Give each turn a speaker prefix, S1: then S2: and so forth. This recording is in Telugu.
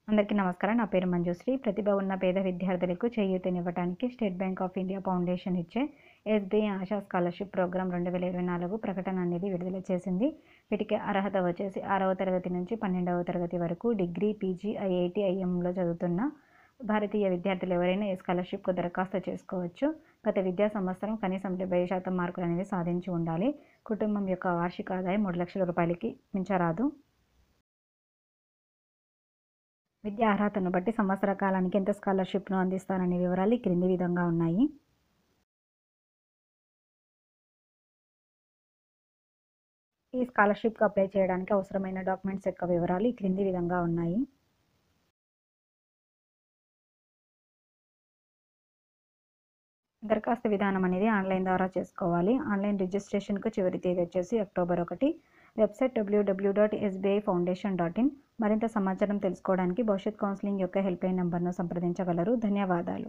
S1: అందరికీ నమస్కారం. నా పేరు మంజుశ్రీ. ప్రతిభ ఉన్న పేద విద్యార్థులకు చేయూతనివ్వడానికి State Bank of India Foundation ఇచ్చే ఎస్బీఐ ఆశా స్కాలర్షిప్ ప్రోగ్రామ్ 2024 ప్రకటన అనేది విడుదల చేసింది. వీటికి అర్హత వచ్చేసి 6వ తరగతి నుంచి 12వ తరగతి వరకు డిగ్రీ, పీజీ, ఐఐటి, ఐఎంలో చదువుతున్న భారతీయ విద్యార్థులు ఎవరైనా ఈ స్కాలర్షిప్కు దరఖాస్తు చేసుకోవచ్చు. గత విద్యా సంవత్సరం కనీసం 70% మార్కులు అనేవి సాధించి ఉండాలి. కుటుంబం యొక్క వార్షిక ఆదాయం 3 లక్షల రూపాయలకి మించరాదు. విద్యా అర్హతను బట్టి సంవత్సర కాలానికి ఎంత స్కాలర్షిప్ను అందిస్తారనే వివరాలు ఈ క్రింది విధంగా ఉన్నాయి. ఈ స్కాలర్షిప్కు అప్లై చేయడానికి అవసరమైన డాక్యుమెంట్స్ యొక్క వివరాలు ఈ క్రింది విధంగా ఉన్నాయి. దరఖాస్తు విధానం అనేది ఆన్లైన్ ద్వారా చేసుకోవాలి. ఆన్లైన్ రిజిస్ట్రేషన్కు చివరి తేదీ వచ్చేసి అక్టోబర్ 1. Website www.sbifoundation.in. మరింత సమాచారం తెలుసుకోవడానికి భవిష్యత్ కౌన్సిలింగ్ యొక్క హెల్ప్లైన్ నెంబర్ను సంప్రదించగలరు. ధన్యవాదాలు.